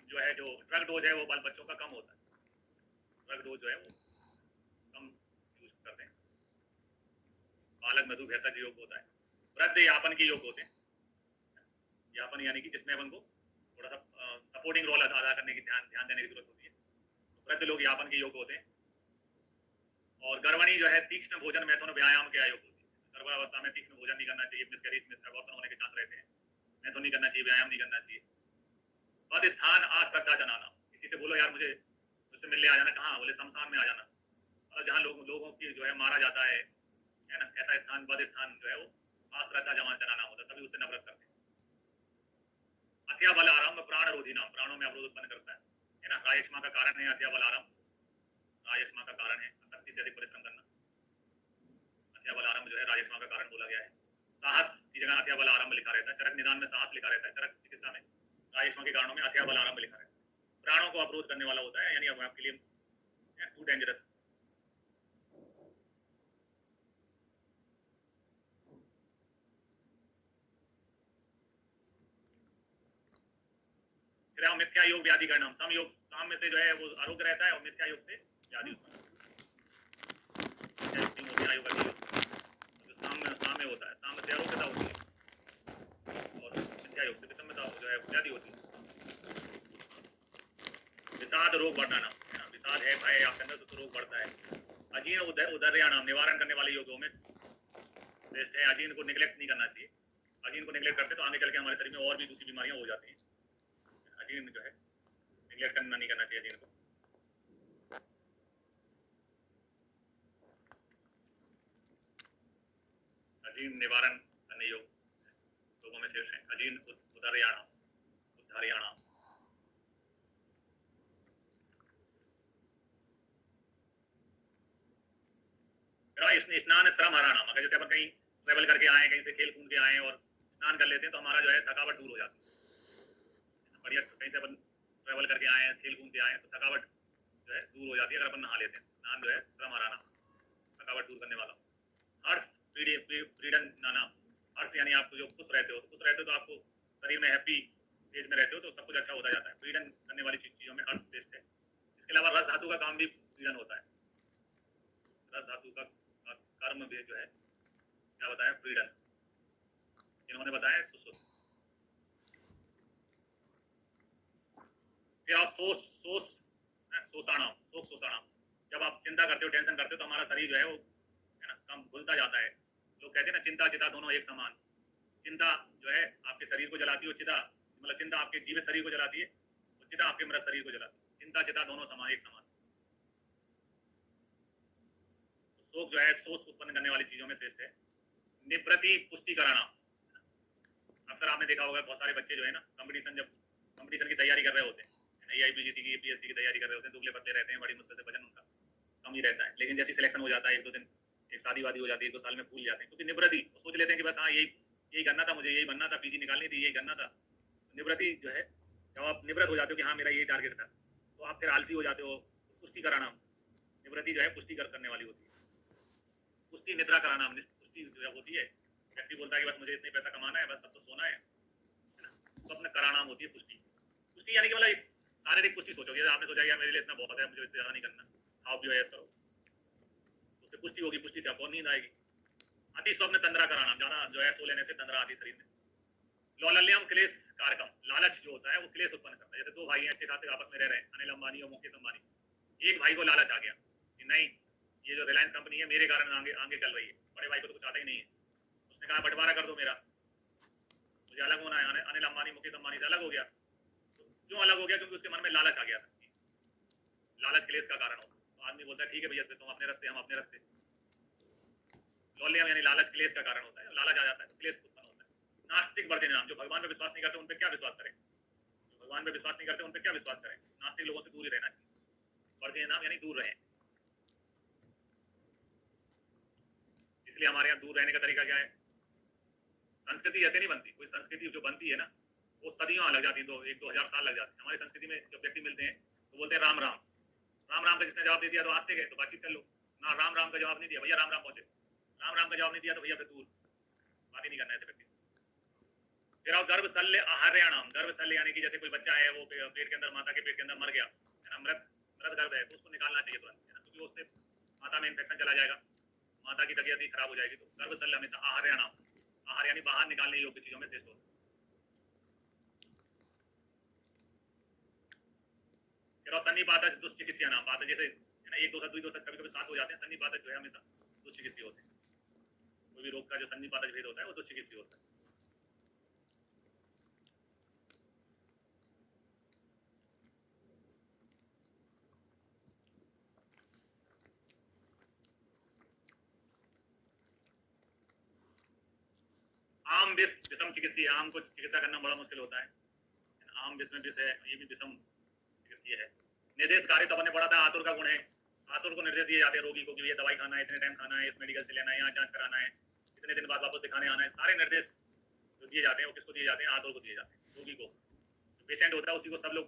जो है जो ड्रग डोज है वो बाल बच्चों का कम होता है, ड्रग डोज जो है वो कम यूज करते हैं। बालक मधु भेषज योग होता है। वृद्ध यापन के योग होते हैं, यापन यानी कि जिसमें अपन को थोड़ा सा सपोर्टिंग रोल अदा करने की ध्यान देने की जरूरत होती है, तो वृद्ध लोग यापन के योग होते हैं। और गर्भणी जो है तीक्ष्ण भोजन मैथुन व्यायाम के आयोग होती है, गर्भावस्था में तीक्ष्ण भोजन नहीं करना चाहिए, मिसकैरेज अबॉर्शन होने के चांस रहते हैं, मैथुन नहीं करना चाहिए, व्यायाम नहीं करना चाहिए। पद स्थान अश्रद्धा जनाना, किसी से बोलो यार मुझसे मिलने आ जाना, कहाँ, बोले शमशान में आ जाना, मतलब जहाँ लोगों की जो है मारा जाता है ना, ऐसा स्थान पद स्थान जो है वो अश्रद्धा जनाना होता है, सभी उससे नफरत करते हैं। अथया बल आरंभ प्राण रोधी नाम, प्राणों में अवरोध उत्पन्न करता है ना, रायक्षमा का कारण है अथया बल आरंभ, रायक्षमा का कारण है शक्ति से अधिक परिश्रम करना, अथया बल आरंभ जो है रायक्षमा का कारण बोला गया है। साहस की जगह अथया बल आरंभ लिखा रहता है, चरक निदान में साहस लिखा रहता है, चरक चिकित्सा में रायक्षमा के कारणों में अथया बल आरंभ लिखा रहता है। प्राणों को अवरोध करने वाला होता है, यानी आपके लिए टू डेंजरस। फिर मिथ्या योग व्याधि का नाम, सम योग साम में से जो है वो आरोग्य रहता है और मिथ्या योग से व्याधि उत्पन्न होता है। जो साम में होता है, साम में से आरोग्यता होती है और मिथ्या योग से विषमता जो है व्याधि होती है। विषाद रोग बढ़ना नाम, विषाद है भय आपके अंदर तो रोग बढ़ता है। अजीर्ण उदर्या नाम, निवारण करने वाले योगों में श्रेष्ठ है। अजीर्ण को निगलेक्ट नहीं करना चाहिए, अजीर्ण को निगलेक्ट करते तो आगे चल के हमारे शरीर में और भी दूसरी बीमारियां हो जाती हैं। अजीर्ण जो है निगलेक्ट करना नहीं करना चाहिए अजीर्ण को। अजीर्ण निवारण करने योग लोगों में श्रेष्ठ है। अजीर्ण उदर्याणाम, उद्धार्याणाम। स्नान श्रम हराना, अगर जैसे अपन कहीं ट्रेवल करके आए, कहीं से खेल कूद के आए और स्नान कर लेते हैं तो हमारा जो है थकावट दूर हो जाती है। बढ़िया, कहीं से अपन ट्रेवल करके आए हैं, खेल कूद के आए हैं तो थकावट जो है दूर हो जाती है अगर अपन नहा लेते हैं। स्नान जो है श्रम हराना, थकावट दूर करने वाला। हर्ष फ्रीडम नाना, हर्ष यानी आप जो खुश रहते हो तो आपको शरीर में हैप्पी फेज में रहते हो तो सब कुछ अच्छा होता जाता है। फ्रीडम करने वाली चीजों में हर्ष श्रेष्ठ है। इसके अलावा रस धातु का काम भी फ्रीडम होता है, रस धातु का कर्म भी जो है क्या बताया, फ्रीडम। इन्होंने बताया सुसुत। फिर शोषाणाम, जब आप चिंता करते हो, टेंशन करते हो तो हमारा शरीर जो है वो है ना कम घुलता जाता है। लोग कहते हैं ना चिंता चिता दोनों एक समान, चिंता जो है आपके शरीर को जलाती है, चिता मतलब चिंता आपके जीवित शरीर को जलाती है और चिता आपके मृत शरीर को जलाती है। चिंता चिता दोनों समान, एक समान। तो शोक जो है शोष उत्पन्न करने वाली चीजों में श्रेष्ठ है। निवृत्ति पुष्टि कराना, अक्सर आपने देखा होगा बहुत सारे बच्चे जो है ना कंपटीशन की तैयारी कर रहे होते हैं, AIPGT की APSC की तैयारी कर रहे होते हैं, दुबले पतले रहते हैं, बड़ी मुश्किल से वजन उनका कम ही रहता है, लेकिन जैसे सिलेक्शन हो जाता है, एक दो दिन एक शादी वादी हो जाती है, 1-2 साल में भूल जाते हैं, क्योंकि निवृत्ति सोच लेते हैं कि बस हाँ यही करना था, मुझे यही बनना था, PG निकालनी थी, यही करना था। निवृत्ति जो है जब आप निवृत्त हो जाते हो कि हाँ मेरा यही टारगेट था, तो आप फिर आलसी हो जाते हो। पुष्टि कराना, निवृत्ति जो है पुष्टि करने वाली होती है। पुष्टि निद्रा कराना, पुष्टि जो होती है, व्यक्ति बोलता है कि बस मुझे इतने पैसा कमाना है, बस अब तो सोना है ना, स्वप्न कराना होती है पुष्टि। पुष्टि यानी कि मतलब शारीरिक पुष्टि सोचोगे, आपने सोचा यार मेरे लिए इतना बहुत है, मुझे इससे ज्यादा नहीं करना, खाओ पियो ऐसा करो, उससे पुष्टि होगी, पुष्टि से आपको नींद आएगी। अति स्वप्न तंद्रा कराना, ज्यादा जो है सो लेने से तंद्रा आती शरीर में। लौलल्यम क्लेश कारकम, लालच जो होता है वो क्लेश उत्पन्न करता है। जैसे दो भाई हैं अच्छे खासे आपस में रह रहे हैं, अनिल अंबानी और मुकेश अंबानी, एक भाई को लालच आ गया कि नहीं ये जो रिलायंस कंपनी है मेरे कारण आगे चल रही है, बड़े भाई को तो कुछ आता ही नहीं है, उसने कहा बंटवारा कर दो मेरा, मुझे अलग होना है। अनिल अंबानी मुकेश अंबानी से अलग हो गया। तो क्यों अलग हो गया? क्योंकि उसके मन में लालच आ गया था। लालच क्लेश का कारण होता है। तो आदमी बोलता है ठीक है भैया तुम अपने रास्ते हम अपने रास्ते। लौल्यम यानी लालच क्लेश का कारण होता है, लालच आ जाता है तो क्लेश उत्पन्न होता है। नास्तिक वर्जन नाम, जो भगवान पे विश्वास नहीं करते उन पे क्या विश्वास करें, जो भगवान पे विश्वास नहीं करते उन पे क्या विश्वास करें। नास्तिक लोगों से दूर ही रहना चाहिए। वर्जन नाम यानी दूर रहें। इसलिए हमारे यहाँ दूर रहने का तरीका क्या है? संस्कृति ऐसे नहीं बनती, कोई संस्कृति जो बनती है ना वो सदियों लग जाती है, 1-2 हज़ार साल लग जाते हैं। हमारी संस्कृति में जब व्यक्ति मिलते हैं तो बोलते हैं राम राम, राम राम का जिसने जवाब दे दिया तो आस्ते गए तो बातचीत कर लो ना, राम राम का जवाब नहीं दिया भैया राम राम पहुंचे, राम राम का जवाब नहीं दिया तो भैया फिर दूर, बात ही नहीं करना है व्यक्ति। फिर आओ गर्भ शल्य आहार्याणाम, गर्भ शल्य यानी कि जैसे कोई बच्चा है वो पेट के अंदर, माता के पेट के अंदर मर गया है ना, मृत गर्भ है, तो उसको निकालना चाहिए तुरंत है ना, क्योंकि उससे माता में इन्फेक्शन चला जाएगा, माता की तबीयत ही खराब हो जाएगी। तो गर्भ शल्य हमेशा आहार्याणाम, आहार यानी बाहर निकालने योग्य चीजों में श्रेष्ठ होता है। सन्निपात दुष्चिकित्सा नाम, बात जैसे है ना, एक दो सच कभी कभी साथ हो जाते हैं। सन्निपात जो है हमेशा दुष्चिकित्सीय होते हैं। कोई भी रोग का जो सन्निपात भेद होता है वो दुष्चिकित्सीय होता है। आम विष विषम चिकित्सीय, आम को चिकित्सा करना बड़ा मुश्किल होता है। आम विष में विष है, ये भी विषम चिकित्सीय है। निर्देश कार्य तो अपने पढ़ा था, आतुर का गुण है। आतुर को निर्देश दिए जाते हैं रोगी को कि ये दवाई खाना है, इतने टाइम खाना है, इस मेडिकल से लेना है, यहाँ जांच कराना है, इतने दिन बाद वापस दिखाने आना है। सारे निर्देश जो दिए जाते हैं वो किसको दिए जाते हैं? आतुर को दिए जाते हैं। रोगी को, जो पेशेंट होता है उसी को सब लोग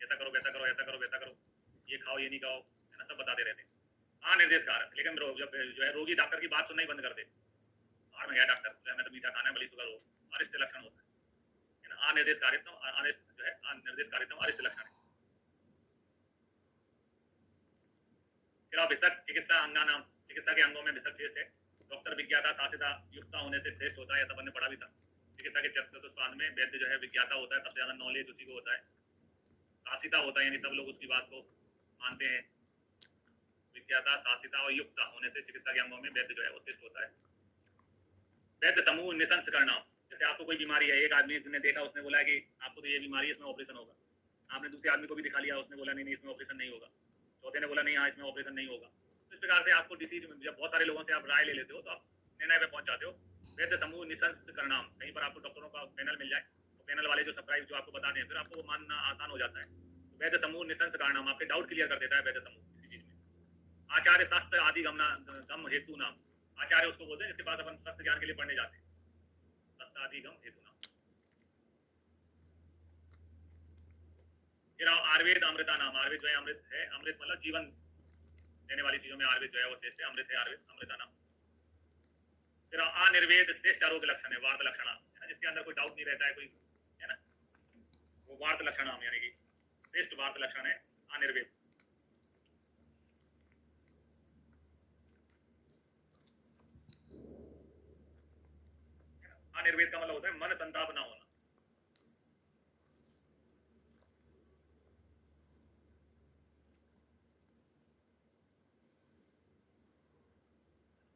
ऐसा करो वैसा करो, ऐसा करो वैसा करो, ये खाओ ये नहीं खाओ, है ना, सब बताते रहते हैं। हाँ निर्देश कारक, लेकिन जब जो है रोगी डॉक्टर की बात सुनना ही बंद कर दे, और में गया डॉक्टर जो है मैं तो मीठा खाना है, भली शुगर हो, अरिष्ट लक्षण होता है। अनिर्देश कारित्व, अनिष्ट जो है अनिर्देश कारित्व अरिष्ट लक्षण है। फिर आप विषक चिकित्सा अंगा नाम, चिकित्सा के अंगों में विषक श्रेष्ठ है। डॉक्टर विज्ञाता शासिता युक्ता होने से श्रेष्ठ होता है, ऐसा हमने पढ़ा भी था। चिकित्सा के चतुष्पाद में वैद्य जो है विज्ञाता होता है, सबसे ज्यादा नॉलेज उसी को होता है। शासिता होता है यानी सब लोग उसकी बात को मानते हैं। विज्ञाता शासिता और युक्ता होने से चिकित्सा के अंगों में वैद्य जो है वो श्रेष्ठ होता है। वैद्य समूह निशंस करना, जैसे आपको कोई बीमारी है, एक आदमी ने देखा, उसने बोला कि आपको तो ये बीमारी है, इसमें ऑपरेशन होगा। आपने दूसरे आदमी को भी दिखा लिया, उसने बोला नहीं नहीं इसमें ऑपरेशन नहीं होगा। चौथे ने बोला नहीं हाँ इसमें ऑपरेशन नहीं होगा। तो इस प्रकार से आपको डिसीज, जब बहुत सारे लोगों से आप राय ले लेते हो तो आप निर्णय पे पहुंच जाते हो। वैद्य समूह निशंस करना, कहीं पर आपको डॉक्टरों का पैनल मिल जाए तो पैनल वाले जो सप्राइज जो आपको बता दें फिर आपको मानना आसान हो जाता है। तो वैद्य समूह निशंस करना आपके डाउट क्लियर कर देता है वैद्य समूह किसी चीज में। आचार्य शास्त्र आदि गम हेतु नाम, आचार्य उसको बोलते हैं जिसके पास अपन शास्त्र ज्ञान के लिए पढ़ने जाते हैं। शास्त्र आदि गम हेतु नाम। फिर आयुर्वेद अमृता नाम, आयुर्वेद जो है अमृत है, अमृत मतलब जीवन देने वाली चीजों में आयुर्वेद जो है वो श्रेष्ठ है, अमृत है आयुर्वेद, अमृता नाम। फिर अनिर्वेद श्रेष्ठ आरोग्य लक्षण है, वार्त लक्षण है ना, जिसके अंदर कोई डाउट नहीं रहता है कोई, है ना, वो वार्त लक्षण यानी कि श्रेष्ठ वार्त लक्षण है अनिर्वेद। अनिर्वेद का मतलब होता है मन संताप ना होना।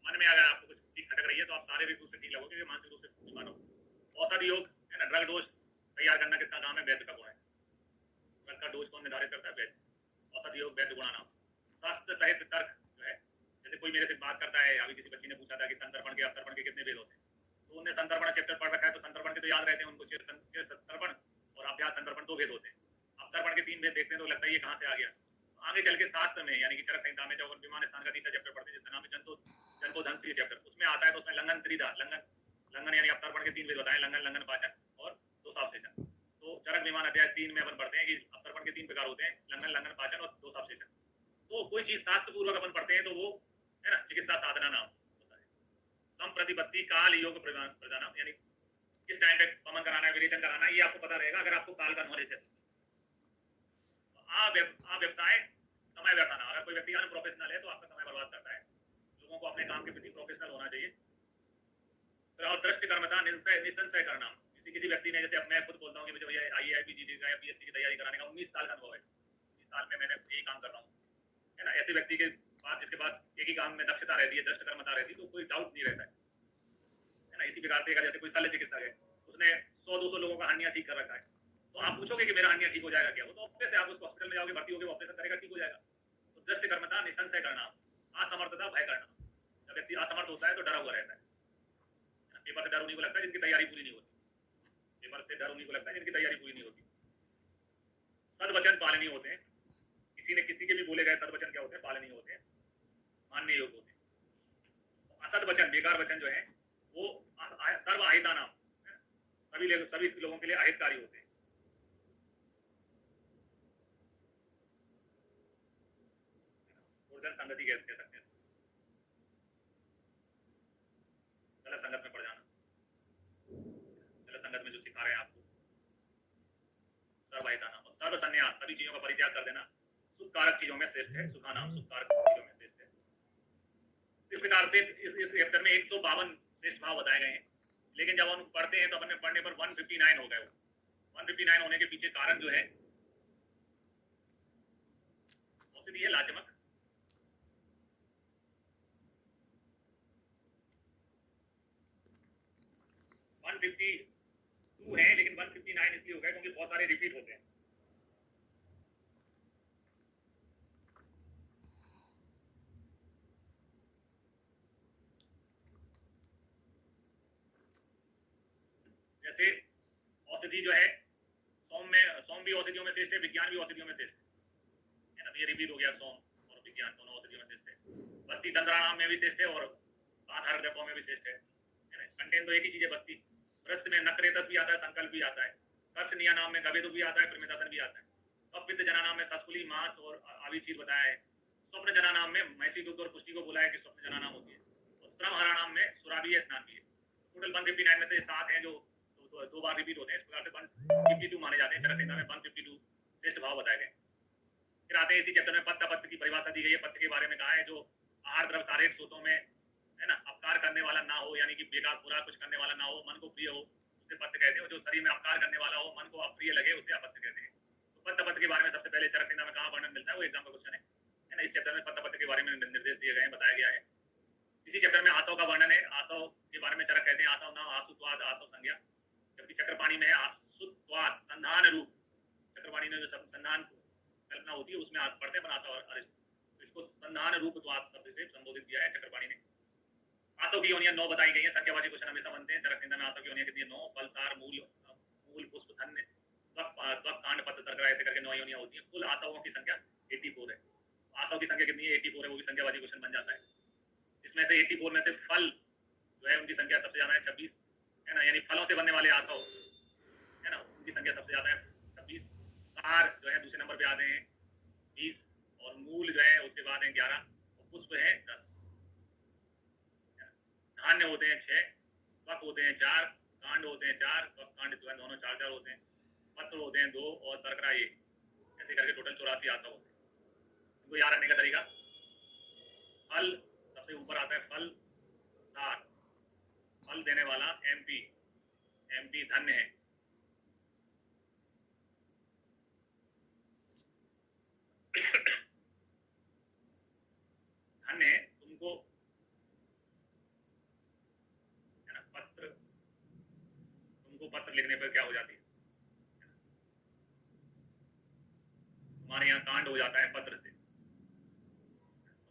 मन में अगर आपको कुछ चीज खटक रही है तो आप शारीरिक रूप से ठीक लगोगे, मानसिक रूप से बीमार हो। औषधि योग है ना, ड्रग डोज तैयार करना किसका काम है? वैद्य का गुण है। ड्रग का डोज कौन निर्धारित करता है? वैद्य। औषधि योग वैद्य गुणा नाम। शास्त्र सहित तर्क जो है, जैसे कोई मेरे से बात करता है, अभी किसी बच्ची ने पूछा था कि संतर्पण के अवतर्पण के कितने भेद होते हैं, तो उन्हें संतर्पण चैप्टर पढ़ रखा है, तो संतर्पण के तो याद रहते हैं उनको, संतर्पण और अभ्यास संतर्पण 2 भेद होते हैं। अवतर्पण के 3 भेद देखते हैं तो लगता है ये कहाँ से आ गया। आगे चल के शास्त्र में यानी कि चरक संहिता में जब विमान स्थान का तीसरा चैप्टर पढ़ते हैं जिसका नाम है जंतोधंसी चैप्टर, उसमें आता है, तो उसमें लंघन त्रिधा, लंघन यानी अवतर्पण के 3 भेद बताए, लंघन, लंघन पाचन और दोषावशेषण। तो चरक विमान अध्याय 3 में अपन पढ़ते हैं कि अवतर्पण के 3 प्रकार होते हैं, लंघन, लंघन पाचन और दोषावशेषण। तो कोई चीज शास्त्र पूर्वक अपन पढ़ते हैं तो वो है ना चिकित्सा साधना नाम होता है। संप्रतिपत्ति काल योग प्रदान, यानी किस टाइम पे पमन कराना है, विरेचन कराना है, ये आपको पता रहेगा अगर आपको काल का नॉलेज है। व्यवसाय समय व्यर्थाना, अगर कोई व्यक्ति अनप्रोफेशनल है तो आपका समय बर्बाद करता है। लोगों को अपने काम के प्रति प्रोफेशनल होना चाहिए। और दृष्टि कर्मता निसंशय करना, किसी व्यक्ति ने, जैसे अब मैं खुद बोलता हूँ कि मुझे भैया IAIP GD का या PSC की तैयारी कराने का 19 साल का अनुभव है, 19 साल में मैंने यही काम कर रहा हूँ, है ना। ऐसे व्यक्ति के पास, जिसके पास एक ही काम में दक्षता रहती है, दृष्टि कर्मता रहती है, तो कोई डाउट नहीं रहता है ना। इसी प्रकार से जैसे कोई शल्य चिकित्सक है, उसने 100-200 लोगों का हर्निया ठीक कर रखा है, तो आप पूछोगे कि मेरा हर्निया ठीक हो जाएगा क्या? वो तो ऑब्वियस है, आप उस हॉस्पिटल में जाओगे, भर्ती होगे, ऑपरेशन करेगा, ठीक हो जाएगा। तो दृष्टि कर्मता निसंशय करना, असमर्थता भय करना। जब व्यक्ति असमर्थ होता है तो डरा हुआ रहता है। पेपर से डर उन्हीं को लगता है जिनकी तैयारी पूरी नहीं होती, पेपर से डर उन्हीं को लगता है जिनकी तैयारी पूरी नहीं होती। सदवचन पालनीय होते हैं, किसी ने किसी के भी बोले गए सदवचन क्या होते हैं? पालनीय होते हैं, मानने योग्य होते हैं। असद वचन, बेकार वचन जो है वो सर्व अहिता नाम, सभी लोगों के लिए अहितकारी होते हैं। संगति कह सकते हैं, गलत संगत में पड़ जाना, गलत संगत में जो सिखा रहे हैं आपको, सर्व अहिता नाम। और सर्व संन्यास, सभी चीजों का परित्याग कर देना, सुख कारक चीजों में श्रेष्ठ है, सुखा नाम, सुख कारक चीजों में श्रेष्ठ है। इस प्रकार से इस चैप्टर में 152 श्रेष्ठ भाव बताए गए हैं, लेकिन जब हम पढ़ते हैं तो अपने पढ़ने पर 159 हो गए। 159 होने के पीछे कारण जो है औषधि है लाचमक, 152 है, लेकिन 159 इसलिए हो गया क्योंकि बहुत सारे रिपीट होते हैं। जैसे औषधि जो है, सोम भी औषधियों में श्रेष्ठ है, विज्ञान भी औषधियों में श्रेष्ठ है ना। ये रिपीट हो गया, सोम और विज्ञान दोनों औषधियों में श्रेष्ठ है। बस्ती तंत्राणाम में भी श्रेष्ठ है और आधार द्रव्यों में भी श्रेष्ठ है। कंटेंट तो एक ही चीज है बस्ती। रस में नक्रेतस भी आता है, संकल्प भी आता है, कर्षणीय नाम में गवेदु भी आता है, प्रमितासन भी आता है। कपित्त जना नाम में ससकुली, मांस और आविचीर बताया है। स्वप्न जना नाम में मैसी दूध और पुष्टि को बोला है कि स्वप्न जना नाम होती है। और श्रम हरा नाम में सुराबी है, स्नान भी है। टोटल 159 में से 7 हैं जो दो बार रिपीट होते हैं। इस प्रकार से 152 माने जाते हैं। चरक संहिता में 152 श्रेष्ठ भाव बताए गए। फिर आते हैं इसी चैप्टर में पत्त की परिभाषा दी गई है। पत्त के बारे में कहा है जो आहार द्रव्य शारीरिक स्रोतों में है ना अपकार करने वाला ना हो, यानी कि बेकार बुरा कुछ करने वाला ना हो, मन को प्रिय हो, उसे पत्त कहते हैं। जो शरीर में अपकार करने वाला हो, मन को अप्रिय लगे, उसे अपत्य कहते हैं। तो पत्त के बारे में सबसे पहले चरक संहिता में कहाँ वर्णन मिलता है, वो एग्जाम का क्वेश्चन है ना। इस चैप्टर में पत्त के बारे में निर्देश दिए गए हैं, बताया गया है। इसी चैप्टर में आसव का वर्णन है। आसव के बारे में चरक कहते हैं आसव नाम आसुत्वाद, आसव संज्ञा, जबकि चक्रपाणी में है आसुत्वाद, संधान रूप। चक्रपाणी में जो संधान कल्पना होती है उसमें पढ़ते हैं आसव और इसको संधान रूपत्वाद शब्द से संबोधित किया है चक्रपाणी ने। आसव की योनियां 9 बताई गई हैं। संख्यावाची क्वेश्चन हमेशा बनते हैं। चरक संहिता में आसव की योनियां कितनी है? 9। फल, सार, मूल, पुष्प, धन्य, त्वक, कांड, पत्र, शर्करा, ऐसे करके 9 योनियां होती हैं। कुल आसवों की संख्या 84 है। आसव की संख्या कितनी है? 84 है। वो भी संख्यावाची क्वेश्चन बन जाता है। इसमें से 84 में से फल जो है उनकी संख्या सबसे ज्यादा है, 26 है ना। यानी फलों से बनने वाले आसव है ना, उनकी संख्या सबसे ज्यादा है, 26। सार जो है दूसरे नंबर पे आते हैं 20, और मूल जो है उसके बाद है 11, और पुष्प है 10। धान्य होते हैं 6, त्वक होते हैं 4, कांड होते हैं 4, त्वक कांड जो है दोनों 4-4 होते हैं, पत्र होते हैं 2, और शर्करा 1। ऐसे करके टोटल 84 आसव होते हैं। इनको याद रखने का तरीका, फल सबसे ऊपर आता है, फल, सार, फल देने वाला MP धन्य है। धन्य है तुमको पत्र लिखने पर क्या हो जाती है? हमारे यहाँ कांड हो जाता है पत्र से,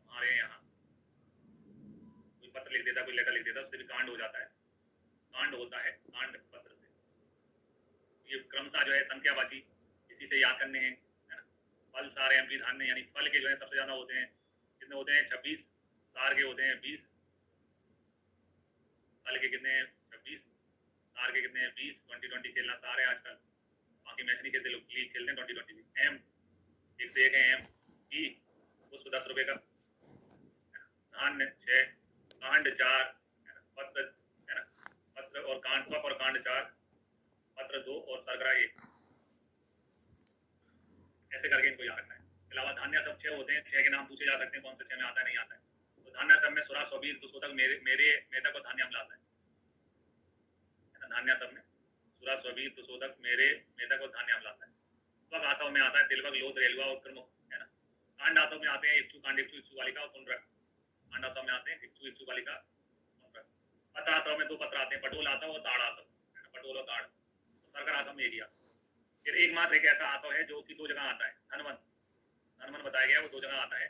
हमारे यहाँ कोई पत्र लिख देता, कोई लेटर लिख देता, उससे भी कांड हो जाता है, कांड होता है कांड पत्र से। ये क्रमशः जो है संख्यावाची इसी से याद करने हैं, है ना। फल सार एम धान्य, यानी फल के जो है सबसे ज्यादा होते हैं, कितने होते हैं? 26। सार के होते हैं 20। फल के कितने हैं? 26। सार के कितने हैं? 20। 20-20 खेलना सार है आजकल, बाकी मैच नहीं खेलते लोग, लीग खेलते हैं 20-20। एम 1 से 1 है, एम ई उसको 10 रुपए का, धान्य 6, कांड 4, पत्र, है ना, पत्र और कांड, त्वक और कांड 4, पत्र 2 और सरगरा 1। ऐसे करके इनको याद रखना है। अलावा धान्य सब 6 होते हैं, 6 के नाम पूछे जा सकते हैं, कौन से 6 में आता है नहीं आता है। तो धान्य सब में सुरा स्वबीर दुसोदक मेरे मेधा को धान्यम लाता है ना। धान्य सब में सुरा स्वबीर दुसोदक मेरे मेधा को धान्यम लाता है। त्वक आसव में आता है तिलवक लोध रेलवा और प्रमुख, है ना। कांड आसव में आते हैं इच्छु कांड, इच्छु इच्छु बालिका और पुनरक। कांड आसव में आते हैं इच्छु इच्छु बालिका पुनरक। पत्र आसव में 2 पत्र आते हैं, पटोल आसव और ताड़ आसव, है ना, पटोल और ताड़। सरकर आसव में एरिया। फिर एकमात्र एक ऐसा आसव है जो कि 2 जगह आता है, धनवन। धनवन बताया गया वो 2 जगह आता है।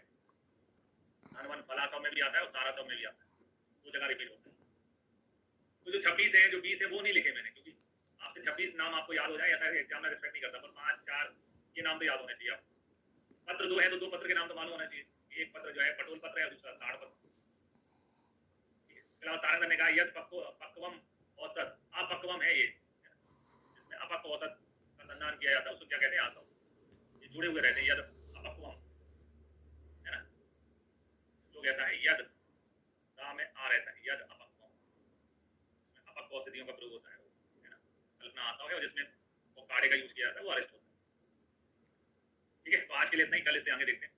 धनवन फलासव में भी आता है और सारासव में भी आता है, 2 जगह रिपीट होता है। तो जो 26 है, जो 20 है, वो नहीं लिखे मैंने, क्योंकि आपसे 26 नाम आपको याद हो जाए ऐसा एग्जाम में रिस्पेक्ट नहीं करता, पर 5, 4 ये नाम तो याद होने चाहिए आपको। पत्र 2 है तो 2 पत्र के नाम तो मालूम होना चाहिए। एक पत्र जो है पटोल पत्र है और दूसरा ताड़ पत्र। इसके अलावा सारंग ने कहा यद पक्वम औसत, अपक्वम है ये, जिसमें अपक्व औसत का संधान किया जाता है, उसको क्या कहते हैं? आसव। ये जुड़े हुए रहते हैं, यद अपक्वम, है ना। लोग ऐसा है, यद दा में आ रहता है, यद अपक्वम, अपक्व औषधियों का प्रयोग होता है, है ना। कल्पना आसव है और जिसमें वो काढ़े का यूज किया जाता है वो अरेस्ट होता है। ठीक है, तो आज के लिए इतना ही, कल इससे आगे देखते हैं।